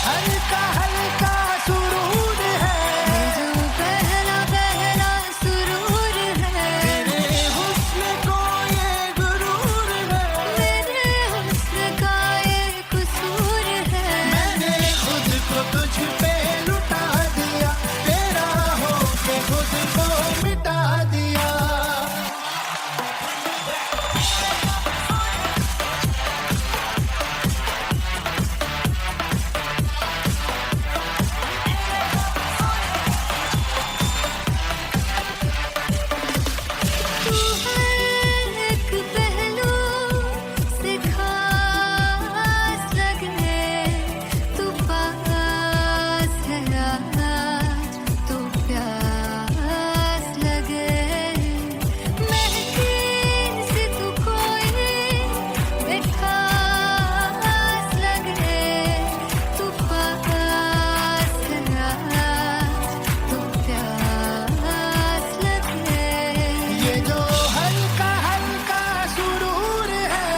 हल्का हल्का सुरूर है, जो पहला पहला सुरूर है, तेरे हुस्न को ये गुरूर है, मेरे हुस्न का ये कसूर है। मैंने खुद को तुझ पे लुटा दिया, तेरा होके खुद को मिटा दिया। तू हर एक पहलू से खास लगे, तू पास है आज तो प्यास लगे। महकी सी तू कोई बेखास लगे, तू पास है आज तो प्यास लगे। ये जो हल्का हल्का सुरूर है,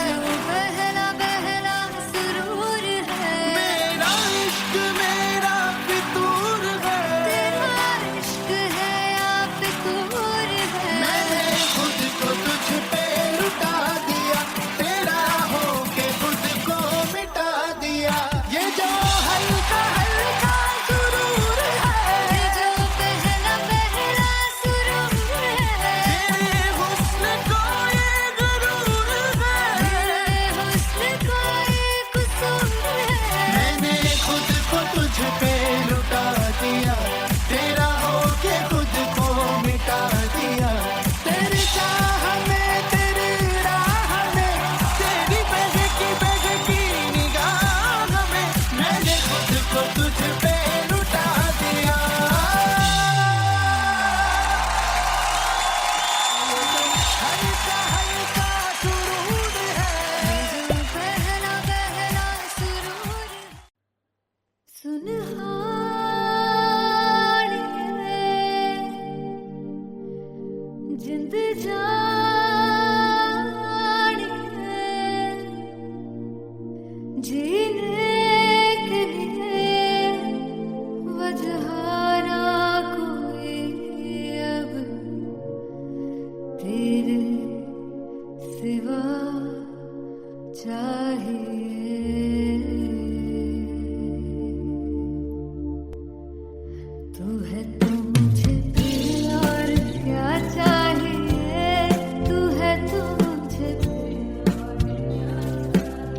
जो पहला पहला सुरूर है, मेरा इश्क मेरा फितूर है, तेरा इश्क है या फितूर है। मैंने खुद को तुझ पे लुटा दिया, तेरा होके खुद को मिटा दिया। ये जो हल्का हल्का सुरूर है, जो पहला पहला सुरूर है, तेरे हुस्न को ये गुरूर है, मेरे हुस्न का ये कसूर है। मैंने खुद को तुझ पे लुटा दिया, तेरा होके खुद को मिटा दिया। तेरी चाह में तेरी राह में, तेरी बहकी निगाह में, मैंने खुद को तुझ पे लुटा दिया। हल्का हल्का सुरूर है, जो पहला पहला सुरूर है। सुनहानी जिंद जानी जीने के लिए वजह ना कोई अब तेरे सिवा चाहिए। तू है तो मुझे फिर और क्या चाहिए, तू है तो मुझे फिर और क्या चाहिए।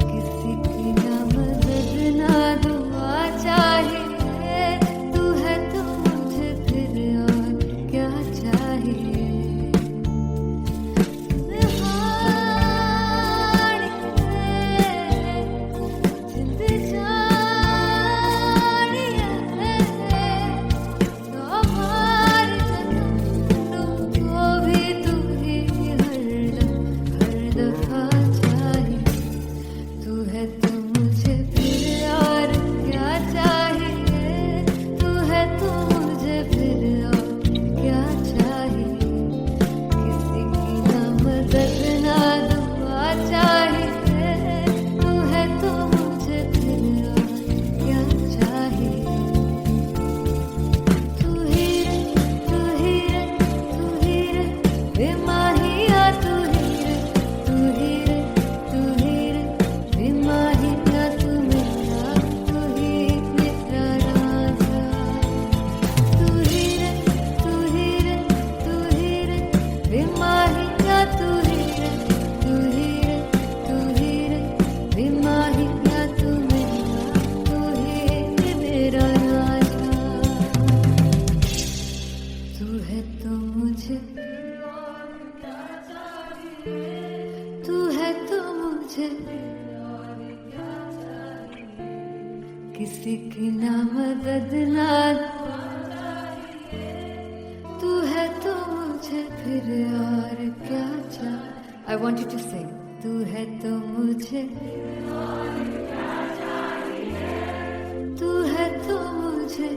किसी की ना मदद ना दुआ चाहिए, तू है तो मुझे फिर और क्या चाहिए। सुनहानी जिंद जानिए, हमार जन्म को भी तू ही हर दफा चाहिए। तू है तो मुझे फिर और क्या चाहिए, तू है तो मुझे फिर और क्या चाहिए। किसी की ना मदद ना दुआ चाहिए, तू है तो मुझे फिर और क्या चाहिए। तू ही रे तू ही रे तू ही रे बेमाहिया, तू ही रे तू ही रे तू ही रे बेमाहिया, तू मेरा तू ही मेरा राजा। तू ही रे तू ही रे तू ही रे बेमाहिया, तू ही रे तू ही रे तू ही रे बेमाहिया, तू मेरा तू ही मेरा राजा। तू है तो मुझे तू है तो मुझे किसी की ना मदद ना तू है तो मुझे फिर और क्या चाहिए। I want you to sing. तू है तो मुझे तू है तो मुझे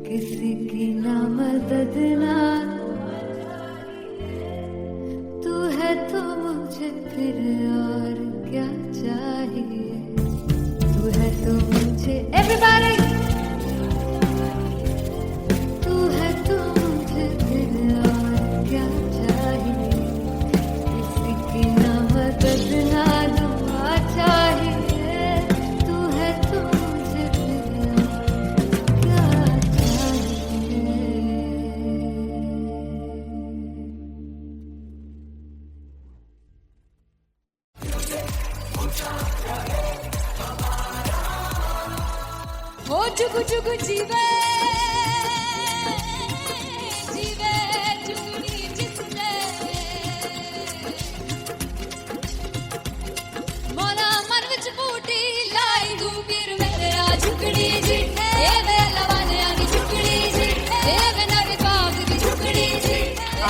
किसी की ना मदद ना तू है तो मुझे फिर और चाहिए तू है तो मुझे everybody तू है तो मुझे फिर और क्या चाहिए किसी की ना मदद ना दुआ चाहिए तू है तो मुझे फिर और क्या चाहिए हो जुगु जुगु जीवे जीवे जुगनी जिसने मोरा मन विच बूटी लाई दूबीर मेरे आ झुकड़ी जी ए वे लवाने आगी झुकड़ी जी ए वे नवी बाग की झुकड़ी जी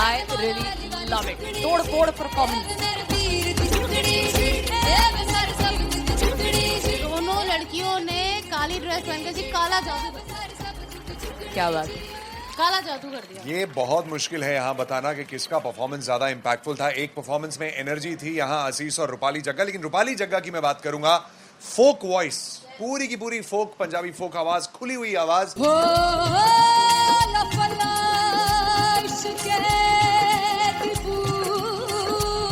I really love it. तोड़ फोड़ परफॉर्मेंस। मेरे वीर की झुकड़ी जी ए वे सर सब की झुकड़ी जी दोनों लड़कियों ने काली ड्रेस पहनकर जी काला जादू क्या बात है। काला जादू कर दिया। ये बहुत मुश्किल है यहाँ बताना कि किसका परफॉर्मेंस ज्यादा इंपैक्टफुल था। एक परफॉर्मेंस में एनर्जी थी यहाँ असीस और रूपाली जग्गा, लेकिन रूपाली जग्गा की मैं बात करूंगा फोक वॉइस, पूरी की पूरी फोक, पंजाबी फोक आवाज, खुली हुई आवाज। हो लफलाश के बूटी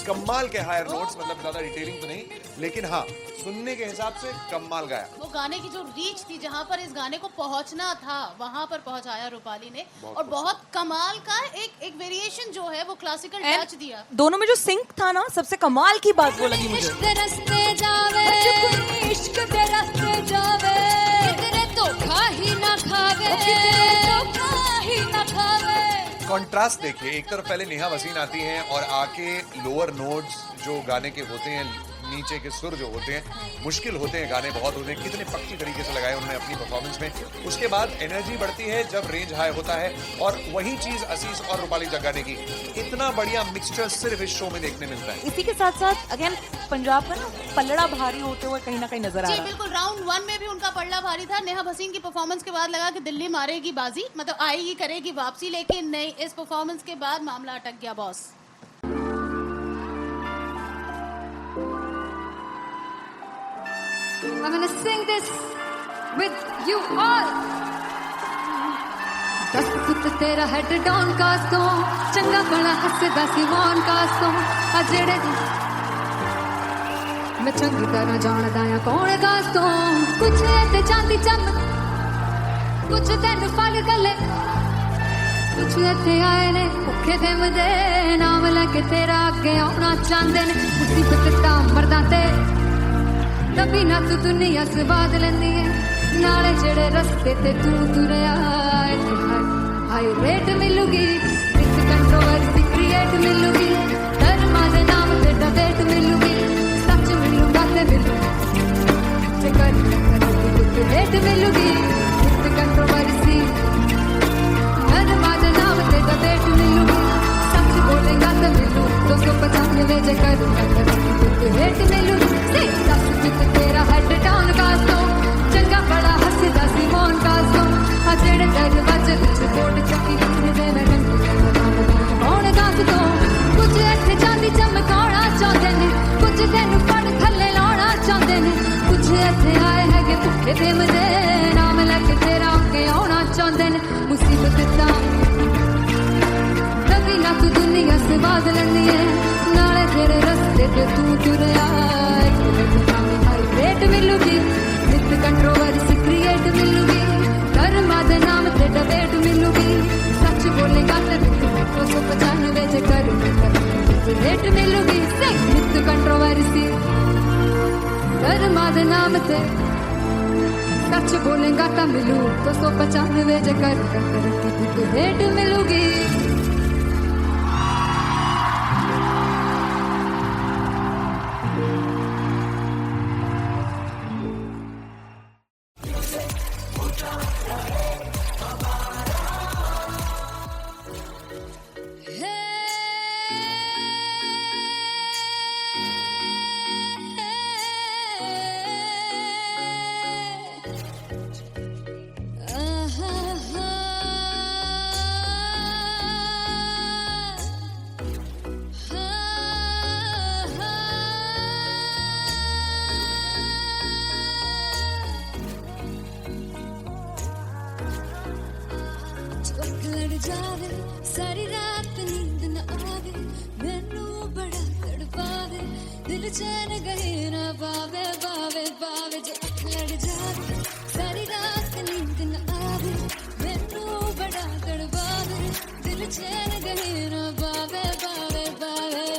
कमाल के हायर नोट्स, मतलब ज्यादा डिटेलिंग तो नहीं, लेकिन हाँ सुनने के हिसाब से कमाल गाया। वो गाने की जो रीच थी, जहाँ पर इस गाने को पहुंचना था वहां पर पहुंचाया रूपाली ने, और बहुत कमाल का एक वेरिएशन जो है वो क्लासिकल टच दिया। दोनों में जो सिंक था ना, सबसे कमाल की बात वो लगी मुझे। इश्क रस्ते जावे इश्क दे रस्ते जावे कितने धोखा ही ना खावे धोखा ही ना खावे। कॉन्ट्रास्ट देखिए, एक तरफ पहले नेहा वसीन आती हैं और आके लोअर नोट्स जो गाने के होते हैं, नीचे के सुर जो होते हैं, मुश्किल होते हैं, गाने बहुत होते हैं, कितने पक्की तरीके से लगाए उन्होंने अपनी परफॉर्मेंस में। उसके बाद एनर्जी बढ़ती है जब रेंज हाई होता है, और वही चीज असीस और रूपाली जग्गा ने की। इतना बढ़िया मिक्सचर सिर्फ इस शो में देखने मिलता है। इसी के साथ साथ अगेन पंजाब का ना पलड़ा भारी होते हुए कहीं ना कहीं नजर आ जी रहा है। बिल्कुल, राउंड 1 में भी उनका पलड़ा भारी था। नेहा भसीन की परफॉर्मेंस के बाद लगा कि दिल्ली मारेगी बाजी, मतलब आएगी करेगी वापसी, लेकिन नहीं, इस परफॉर्मेंस के बाद मामला अटक गया boss. I'm gonna sing this with you all. दस फुट तेरा हेड डाउन कास्तों चंगा बड़ा हसदा सी मौन कास्तों आ जेड़े मैं चंगी तरह जानदा आ कौन कास्तों कुछ ते चांदी चम कुछ तेन फल गले कुछ इत्थे आए ने भुखे दिम दे नाम लेके तेरा अगे आउणा चाहंदे ने मुसीबत दा मरदा ते तभी ना तू दुनिया स्वाद लेंदी है नाले जेड़े रस्ते ते तू तुरया हाई रेट मिलूगी इस कंट्रोवर्सी क्रिएट मिलूगी धर्मा दे नाम ते डिबेट मिलूगी सच मिलूगा ते मिलू ते कर रेट मिलूगी इस कंट्रोवर्सी धर्मा दे नाम ते डिबेट मिलूगी सच बोलेगा ते मिलू 295 जे कर रेट मिलूगी तेरा हेड डाउन कास्तों चंगा बड़ा हसदा सी मौन कास्तों आ जेड़े दरवाजे विच कोट चक्की दे मैं कौन कास्तों कुछ इत्थे चांदी चमकाउणा चाहंदे ने कुछ तैनू फड़ थल्ले लाउणा चाहंदे ने कुछ इत्थे आए हैगे भुखे दिम दे नाम लेके तेरा अगे आउणा चाहंदे ने मुसीबत दा कभी ना तू दुनिया स्वाद लैंदी है नाले तेरे रस्ते ते तू तुरया रेट मिलूगी विद कंट्रोवर्सी क्रिएट मिलूगी कर्मा दे नाम ते डिबेट मिलूगी सच बोलेगा ते 295 जे कर रेट मिलूगी विद कंट्रोवर्सी कर्मा दे नाम ते सच बोलेगा ता मिलू 295 जे कर रेट मिलूगी। जो लड़ जावे सारी रात नींद न आवे मैनू बड़ा तड़पावे दिल चैन गए ना पावे पावे पावे जो लड़ जावे सारी रात नींद न आवे मैनू बड़ा तड़पावे दिल चैन गए ना पावे पावे पावे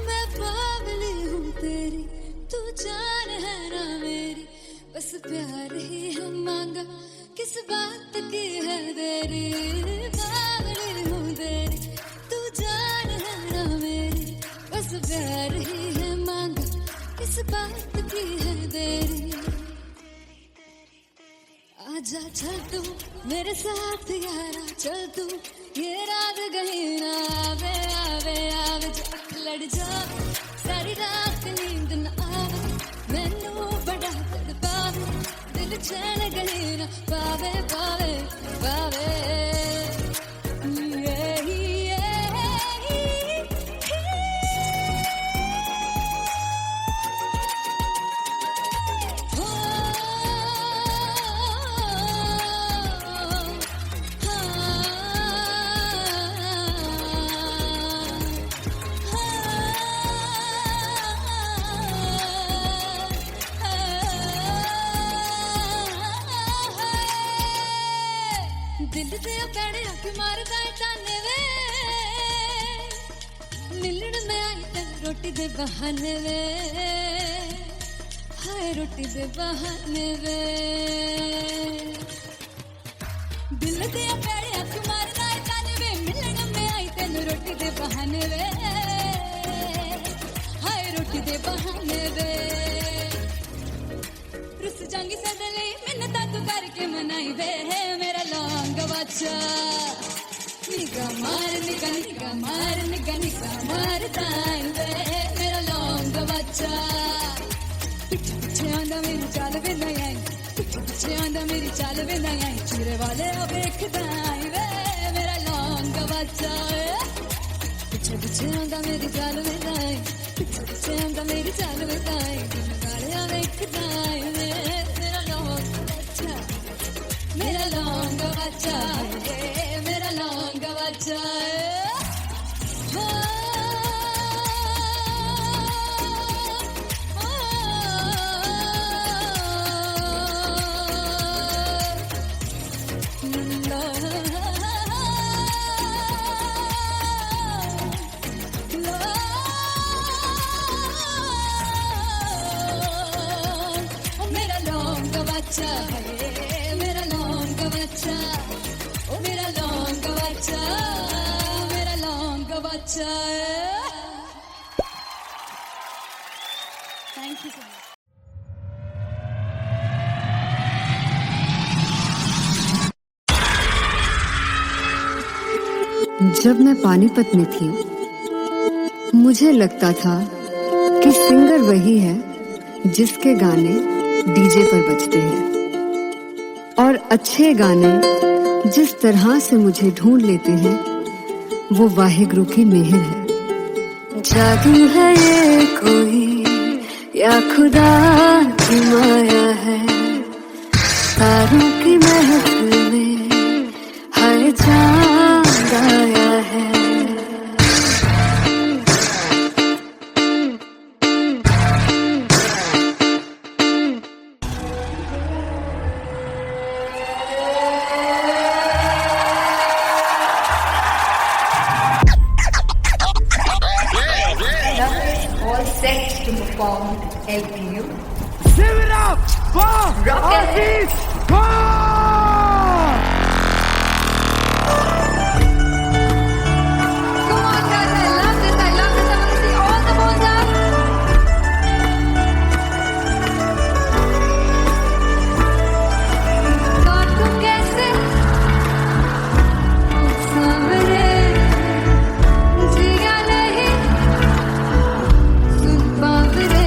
मैं पागली हूँ तेरी तू जान है ना मेरी बस प्यार ही है मांगा किस बात की है देरी पागली हूँ तेरी तू जान है ना मेरी बस प्यार ही है मांगा किस बात की है देरी आजा चल तू मेरे साथ यारा चल तू ये रात गई ना आवे आवे आवे जो लड़ जावे सारी रात नींद न आवे मैनू बड़ा तड़पावे दिल चैन गई ना पावे पावे पावे दिल ते पैड़े आके मारदा ताने वे मिलण में आई ते रोटी दे बहाने वे हाय रोटी दे बहाने वे दिल ते पैड़े आके मारदा ताने वे मिलण में आई ते रोटी दे बहाने वे हाय रोटी दे बहाने वे रुस जांगी सदले मिन्नतां तू करके मनाई वे मेरा लौंग बच्चा निगा मार दाई वे मेरा लौंग बच्चा पिछे पिछे आंदा मेरी चाल वे नहीं आई पिछे पिछे आंदा मेरी चाल वे नहीं आई चूरे वाले वेखदा आई वे मेरा लौंग बच्चा पिछे पिछे आंदा मेरी चाल वे नहीं आई पिछे पिछे आंदा मेरी चाल वे नहीं आई चूरे वाले वेखदा आई वे मेरा लौंग बच्चा मेरा लौंग बच्चा मेरा लौंग बच्चा मेरा लौंग बच्चा मेरा लौंग बच्चा ओ मेरा लौंग बच्चा मेरा लौंग बच्चा थैंक यू सो मच जब मैं पानीपत में थी मुझे लगता था कि सिंगर वही है जिसके गाने डीजे पर बजते हैं और अच्छे गाने जिस तरह से मुझे ढूंढ लेते हैं वो वाहिगुरु की मेहर है। जादू है ये कोई या खुदा की माया है तारों की महफिल में हर चांद आया है। All set to perform LPU. Give it up for Artist Bob! Come on guys, I love this, I want to see all the balls up. God को कैसे सामने जिया नहीं सुन पावरे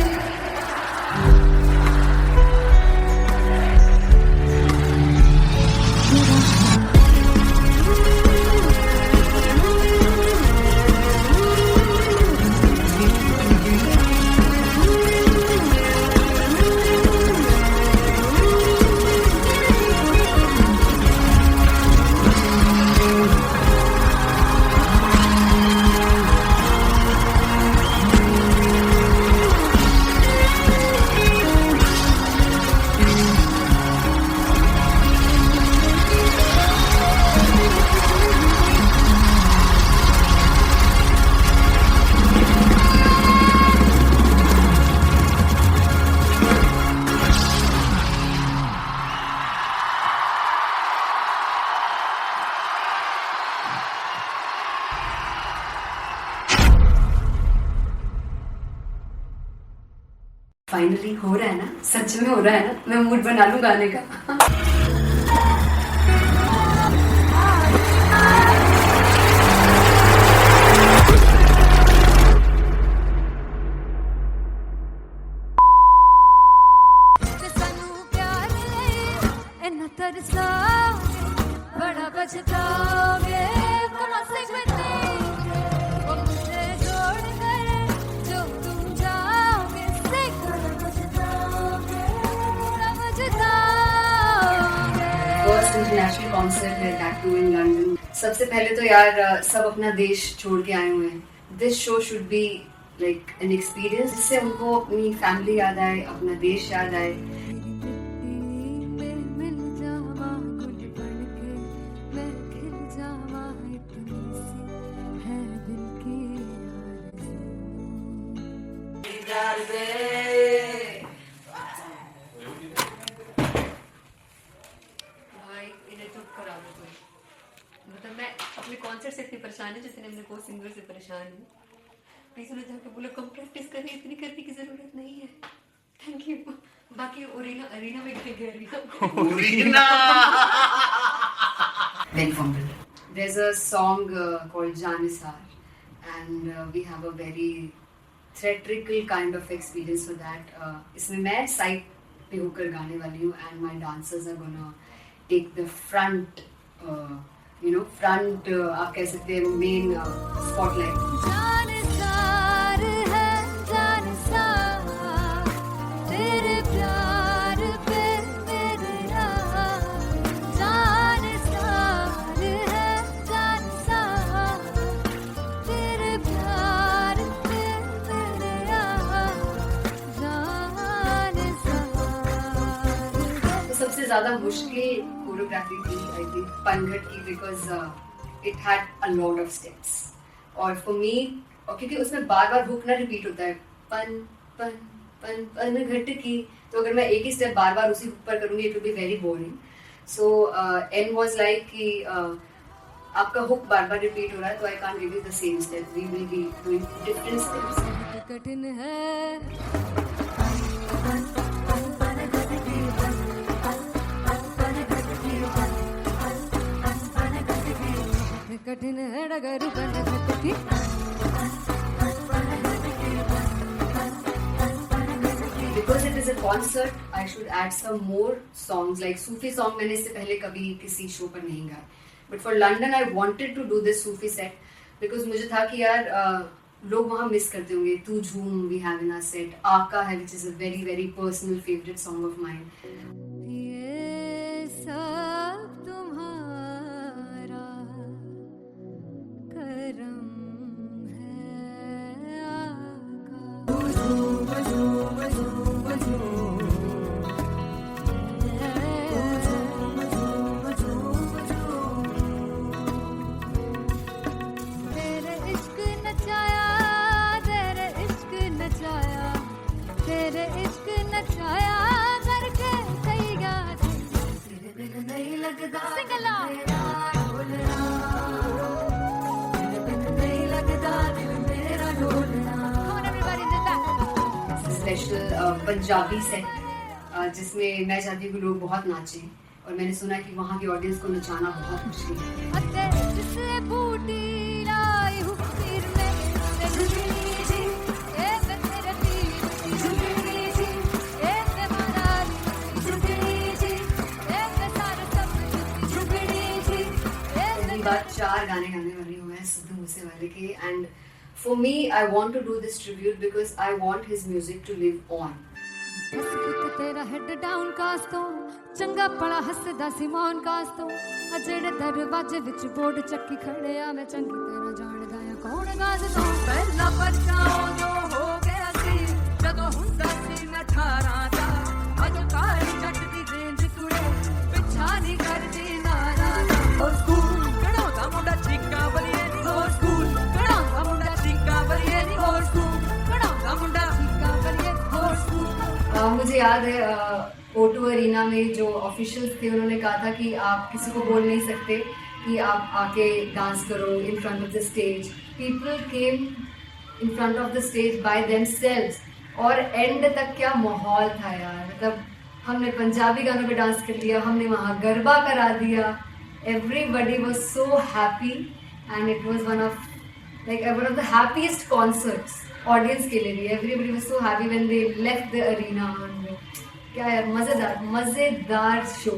फाइनली हो रहा है ना, सच में हो रहा है ना, मैं मूड बना लूं गाने का। बड़ा पछताओगे कहाँ से बचेंगे वो मुझे छोड़ कर जो तुम जाओगे से बड़ा पछताओगे बड़ा पछताओगे। फर्स्ट इंटरनेशनल कॉन्सर्ट है दैट टू इन लंदन। सबसे पहले तो यार सब अपना देश छोड़ के आए हुए हैं। This show should be like an experience जिससे उनको अपनी फैमिली याद आए, अपना देश याद आए। भाई इन्हें चुप करा दो कोई। मतलब मैं अपने कॉन्सर्ट से इतनी परेशान हूँ जितने अपने को सिंगर से परेशान हूँ। प्लीज उन्हें जाके बोलो कम प्रैक्टिस करें, इतनी करने की जरूरत नहीं है। Thank you. बाकी अरीना में गए Then fumble. There's a song called Janisar, and we have a very theatrical kind of experience for that. इसमें मैं साइड पे होकर गाने वाली हूँ, and my dancers are gonna take the front, front आप कह सकते हैं main spotlight. जानसार है जानसार तेरे प्यार पे मेरा जानसार है जानसार तेरे प्यार पे मेरा जानसार। तो सबसे ज़्यादा मुश्किल कोरियोग्राफी थी आई थिंक पनघट की, because it had a lot of steps. और फॉर मी, और क्योंकि उसमें बार बार हुक ना रिपीट होता है, पन पन पन पनघट की, तो अगर मैं एक ही स्टेप बार बार उसी हुक पर करूँगी it will be very boring. So an was like कि आपका हुक बार बार रिपीट हो रहा है तो I can't give you the same step, we will be doing different steps. कठिन है कठिन है डगर बनघट की Because it is a concert, I should add some more songs like Sufi song. मैंने इससे पहले कभी किसी शो पर नहीं गाया, but for London I wanted to do this Sufi set because मुझे था कि यार लोग वहाँ मिस करते होंगे। तू झूम we have in our set, आका है which is a very very personal favorite song of mine. ये सब तुम्हारा करम है तेरे इश्क नचाया तेरे इश्क नचाया तेरे इश्क नचाया करके कई याद तेरे दिल नहीं लगदा सिंगला स्पेशल पंजाबी सेट जिसमें मैं चाहती हूँ कि लोग बहुत नाचें, और मैंने सुना कि वहाँ की ऑडियंस को नचाना बहुत मुश्किल है। जिससे बूटी लाई हूँ फिर मैं झुकनी जी ए मैं तेरे पीर झुकनी जी ए मैं मनाली झुकनी जी ए मैं सारे सब झुकनी जी पहली बार 4 गाने गाने वाली हूँ मैं सिद्धू मूसेवाले के, and for me I want to do this tribute because I want his music to live on. बस पुत तेरा हेड डाउन कास्तो चंगा पड़ा हसदा सिमोन कास्तो अजेड़े दरवाजे विच बोर्ड चक्की खड़े आ मैं चंगी तेरा जान गाया कौन गाज तो पहला बचाओ जो हो गया सी जदों हुंदा सी मैं 18 दा अज काली जट दी रेंज कुड़े पिछा नहीं करदी नारा ओ स्कूल कढ़ाउंदा मुंडा चीका बलिए नी ओ स्कूल कढ़ाउंदा मुंडा चीका बलिए नी ओ स्कूल कढ़ाउंदा मुंडा चीका बलिए ओ स्कूल। मुझे याद है O2 अरीना में जो ऑफिशियल्स थे उन्होंने कहा था कि आप किसी को बोल नहीं सकते कि आप आके डांस करो in front of the stage. People came in front of the stage by themselves और एंड तक क्या माहौल था यार, मतलब हमने पंजाबी गानों पे डांस कर लिया, हमने वहाँ गरबा करा दिया. Everybody was so happy and it was one of the happiest concerts audience के लिए भी. Everybody was so happy when they left the arena. और क्या यार, मजेदार show.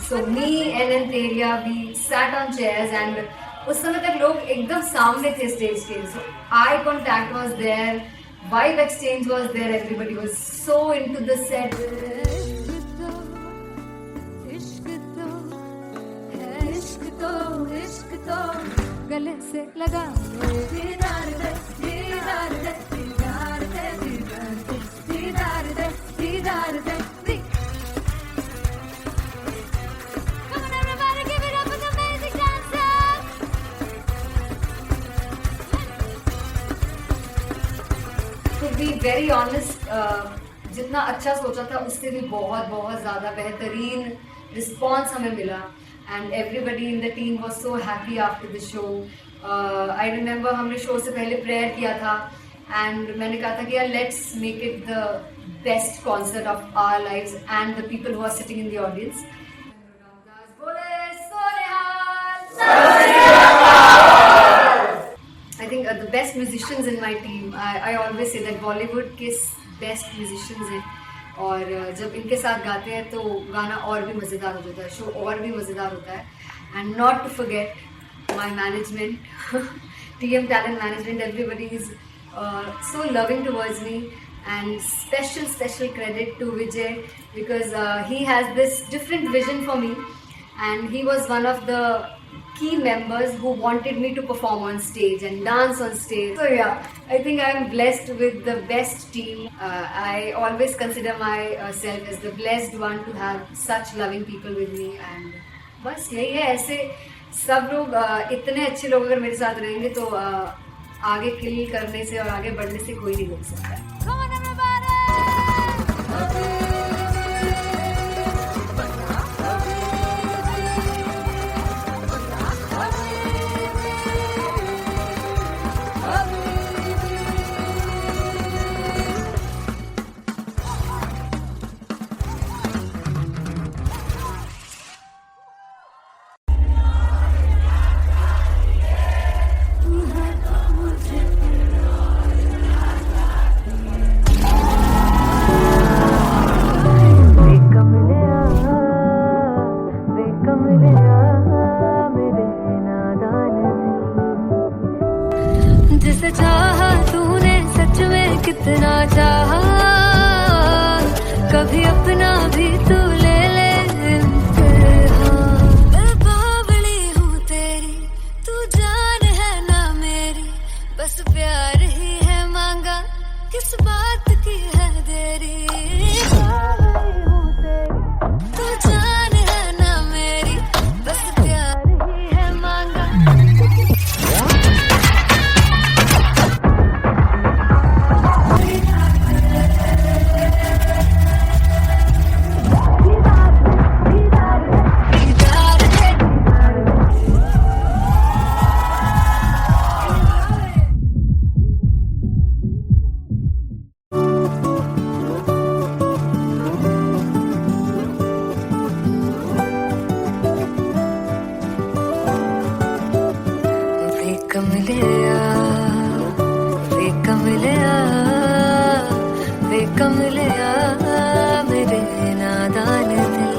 So me and Anteria, we sat on chairs and उस समय तक लोग एकदम सामने थे स्टेज के. So eye contact was there, vibe exchange was there, everybody was so into the set. इश्क तो गले से लगा दीदार दे दीदार दे दीदार दे दीदार दे दीदार दे. To be very honest, जितना अच्छा सोचा था उससे भी बहुत ज़्यादा बेहतरीन रिस्पॉन्स हमें मिला. And everybody in the team was so happy after the show. I remember हमने शो से पहले प्रेयर किया था and मैंने कहा था कि यार let's make it the best concert of our lives and the people who are sitting in the audience. I think the best musicians in my team. I always say that Bollywood के best musicians हैं. और जब इनके साथ गाते हैं तो गाना और भी मज़ेदार हो जाता है, शो और भी मज़ेदार होता है. And not to forget my management, TM Talent Management, everybody is so loving towards me. And special credit to Vijay because he has this different vision for me and he was one of the key members who wanted me to perform on stage and dance on stage. So yeah, I think I am blessed with the best team. I always consider myself as the blessed one to have such loving people with me. And बस यही है, ऐसे सब लोग इतने अच्छे लोग अगर मेरे साथ रहेंगे तो आगे किल करने से और आगे बढ़ने से कोई नहीं रोक सकता. जिसे चाहा तूने सच में कितना चाहा, कभी अपना भी तू ले ले इम्तिहान. मैं बावली हूँ तेरी, तू जान है ना मेरी, बस प्यार ही है मांगा, किस बात की है देरी. बावली हूँ तेरी, तू जान है ना मेरी, बस प्यार ही है मांगा. वे कमलिया मेरे नादान दिल.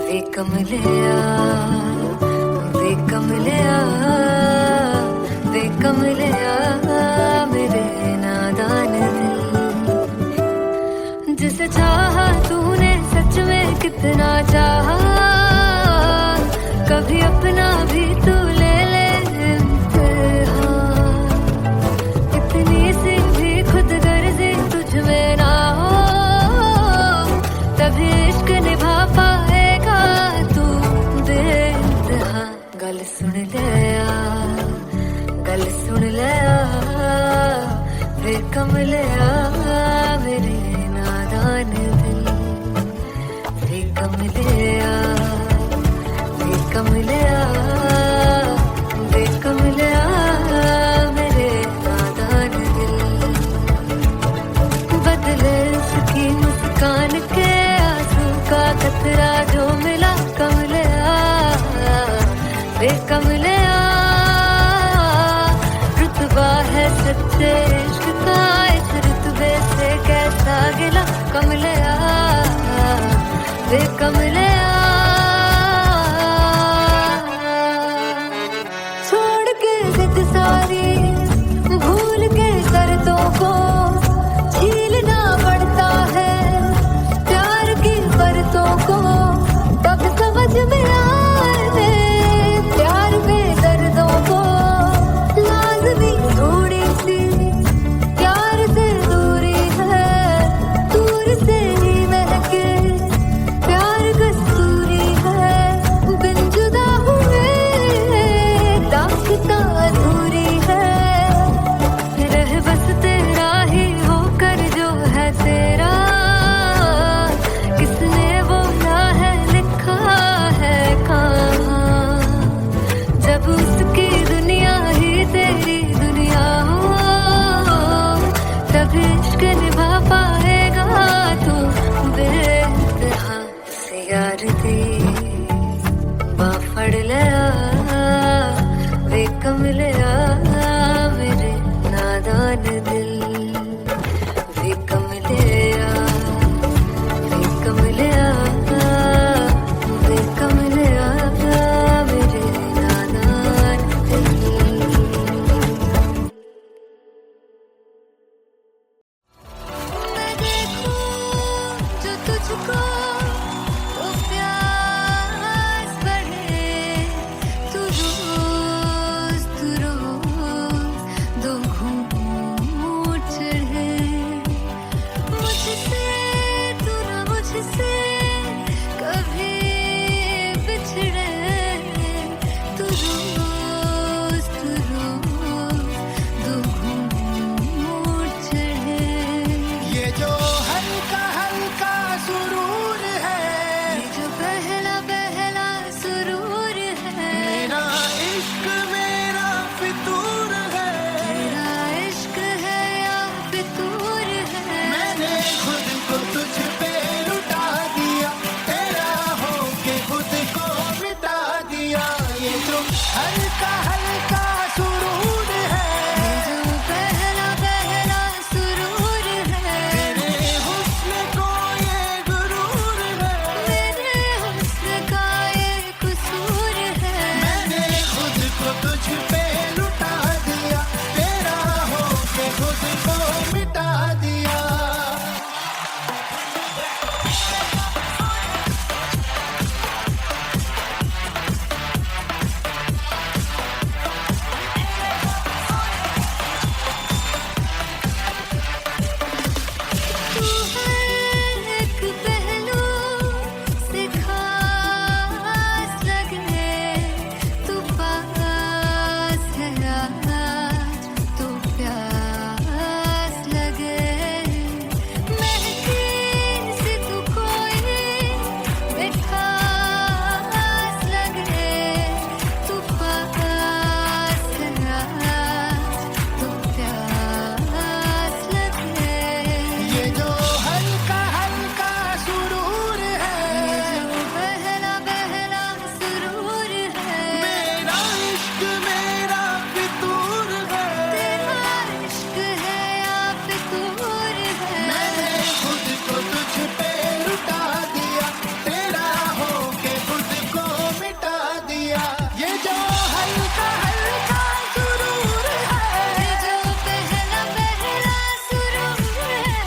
वे कमलिया मेरे नादान दिल. जिसे चाहा तूने सच में कितना चाहा, कभी अपना भी तू ले ले इम्तिहान. इतनी सी भी खुद गर्जी कमलिया वे कमलिया छोड़ के जिद सारी भूल के शर्तों को झीलना पड़ता है प्यार की बरतों को तब समझ में आए प्यार में दर्दों को लाज़मी थोड़ी सी प्यार से दूरी है दूर से ही महके प्यार कस्तूरी है बिन जुदा हुए दास्तां अधूरी है रह बस तेरा ही होकर जो है तेरा किसने बोला है लिखा है कहाँ जब उसकी दुनिया ही तेरी दुनिया हो तब इश्क निभा पाएगा तू बेइंतहा से यार दी बाफड़ लिया वे कमलिया मेरे नादान दिल वे कमलिया वे कमलिया वे कमलिया मेरे नादान दिल मैं देखूं जो तुझको तो प्यास बढ़े तू रोज दो घूंट चढ़े मुझसे तू ना मुझसे कभी बिछड़े तू रोज दो घूंट चढ़े ये जो हल्का हल्का सुरूर है ये जो पहला पहला सुरूर है मेरा इश्क मेरा फितूर है तेरा इश्क है या फितूर है मैंने खुद को तुझ पे लुटा दिया तेरा होके खुद को मिटा दिया ये जो हल्का हल्का सुरूर है ये जो पहला पहला सुरूर है तेरे हुस्न को ये गुरूर है मेरे हुस्न का ये कसूर है मैंने खुद को तुझ पे लुटा दिया तेरा होके खुद को मिटा दिया तू है एक पहलू से खास लगे तू पास है आज तो प्यास लगे महके से तू कोई मिठास लगे तू पास है आज तो प्यास लगे ये जो हल्का हल्का सुरूर है जो पहला पहला सुरूर है मेरा इश्क मेरा फितूर है तेरा इश्क है या फितूर है मैंने खुद को तुझ पे लुटा दिया तेरा होके खुद को मिटा दिया ये जो हल्का हल्का सुरूर है ये जो पहला पहला सुरूर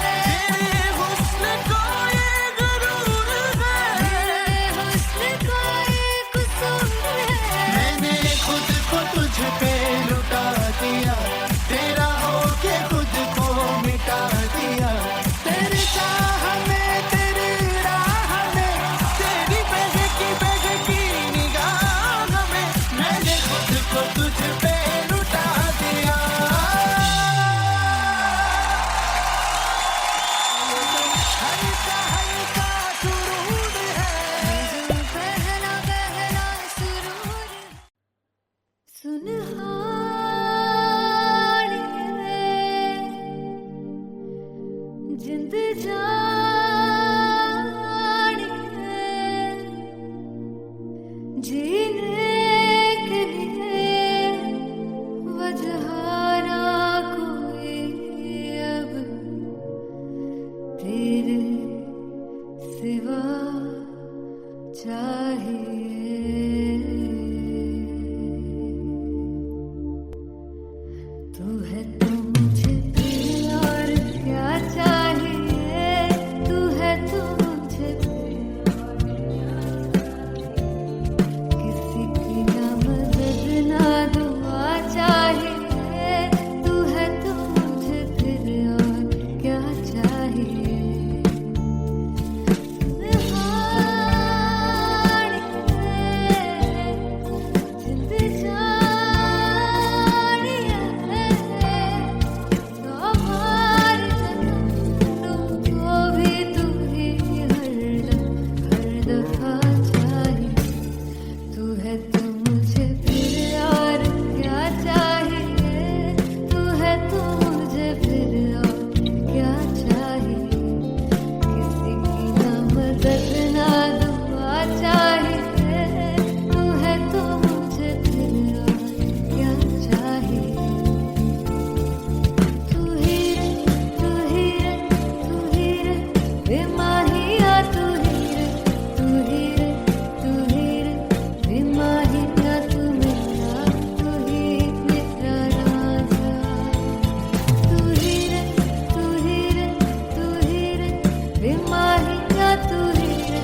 है तेरे हुस्न को ये गुरूर है तेरे हुस्न का ये कसूर है मैंने खुद को तुझ पे लुटा दिया तेरा होके खुद को मिटा दिया तेरी चाह में तेरी राह में तेरी बहकी निगाह में मैंने खुद को तुझ पे लुटा दिया हल्का हल्का सुरूर है जो पहला पहला सुरूर सुनहाड़िए जिंद जाड़िए जीने के लिए वजह ना कोई अब तेरे वे माहिया तू ही रे तू ही रे तू ही रे वे माहिया तू मेरा तू ही मेरा राजा तू ही रे तू ही रे तू ही रे वे माहिया तू ही रे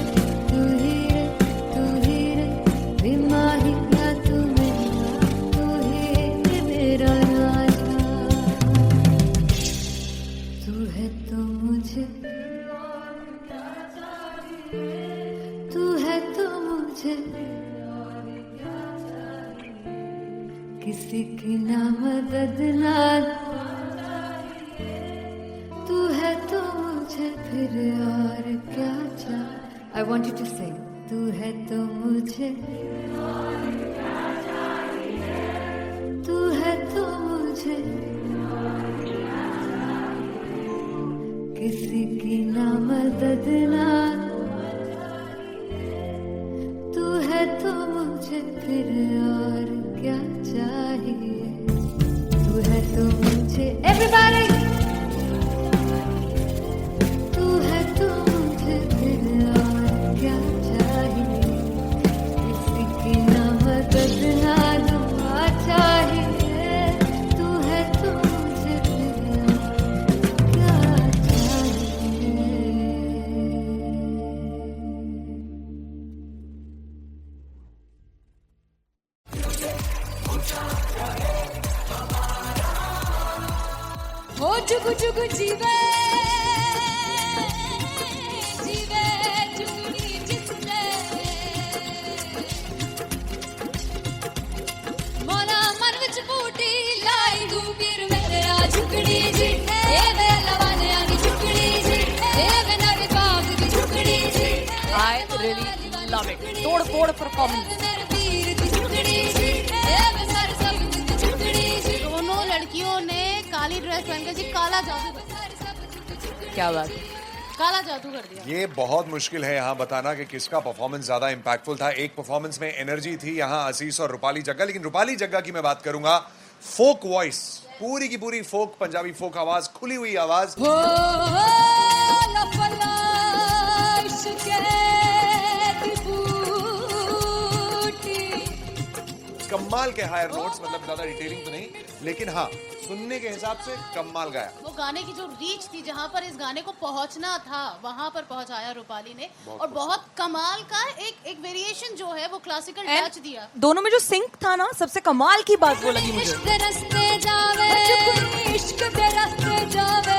तू ही रे तू ही रे वे माहिया तू मेरा तू ही मेरा राजा तू है तो मुझे तू है तो मुझे किसी की ना मदद ना तू है तो मुझे फिर और क्या चाह I want you to sing तू है तो मुझे तू है तो मुझे किसी की ना मदद ना तू है तो मुझे फिर और क्या चाहिए तू है तो मुझे everybody तू है तो मुझे फिर और क्या चाहिए किसी की ना मदद ना दुआ चाहिए तू है तो मुझे फिर और क्या चाहिए हो जुगु जुगु जीवे जीवे जुगनी जिसने मोला मन विच बूटी लाई गुबीर मेरे आ झुकड़ी जी ए वे लवाने आनी झुकड़ी जी ए वे नवी बाग दी झुकड़ी जी I really love it. तोड़ फोड़ परफॉर्मेंस। मेरे वीर दी झुकड़ी जी ए वे सर सब दी झुकड़ी जी दोनों लड़कियों ने काली ड्रेस पहनकर जी काला जादू कर दिया। क्या बात है। काला जादू कर दिया। ये बहुत मुश्किल है यहाँ बताना कि किसका परफॉर्मेंस ज्यादा इंपैक्टफुल था। एक परफॉर्मेंस में एनर्जी थी यहाँ असीस और रूपाली जग्गा, लेकिन रूपाली जग्गा की मैं बात करूंगा फोक वॉइस, पूरी की पूरी फोक, पंजाबी फोक आवाज, खुली हुई आवाज। हो लफला इश्क़े दी बूटी कमाल के हायर नोट्स, मतलब ज्यादा डिटेलिंग तो नहीं, लेकिन हाँ सुनने के हिसाब से कमाल गाया। वो गाने की जो रीच थी, जहाँ पर इस गाने को पहुंचना था वहां पर पहुंचाया रूपाली ने, और बहुत कमाल का एक वेरिएशन जो है वो क्लासिकल टच दिया। दोनों में जो सिंक था ना, सबसे कमाल की बात वो लगी मुझे। इश्क दे रस्ते जावे इश्क दे रस्ते जावे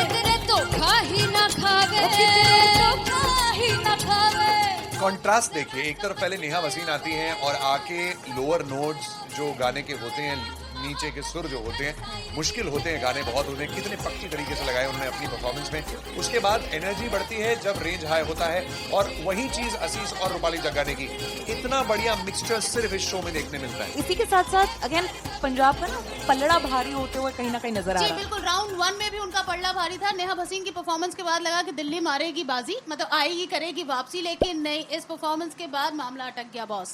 कितने धोखा ही ना खावे धोखा ही ना खावे। कॉन्ट्रास्ट देखिए, एक तरफ पहले नेहा वसीन आती हैं और आके लोअर नोट्स जो गाने के होते हैं, नीचे के सुर जो होते हैं, मुश्किल होते हैं, गाने बहुत होते हैं, कितने पक्की तरीके से लगाए उन्होंने अपनी परफॉर्मेंस में। उसके बाद एनर्जी बढ़ती है जब रेंज हाई होता है, और वही चीज असीस और रूपाली जग्गा ने की। इतना बढ़िया मिक्सचर सिर्फ इस शो में देखने मिलता है। इसी के साथ साथ अगेन पंजाब का ना पल्लड़ा भारी होते हुए कहीं ना कहीं नजर आ जी रहा है। बिल्कुल, राउंड 1 में भी उनका पल्ला भारी था। नेहा भसीन की परफॉर्मेंस के बाद लगा कि दिल्ली मारेगी बाजी, मतलब आएगी करेगी वापसी, लेकिन नहीं, इस परफॉर्मेंस के बाद मामला अटक गया बॉस।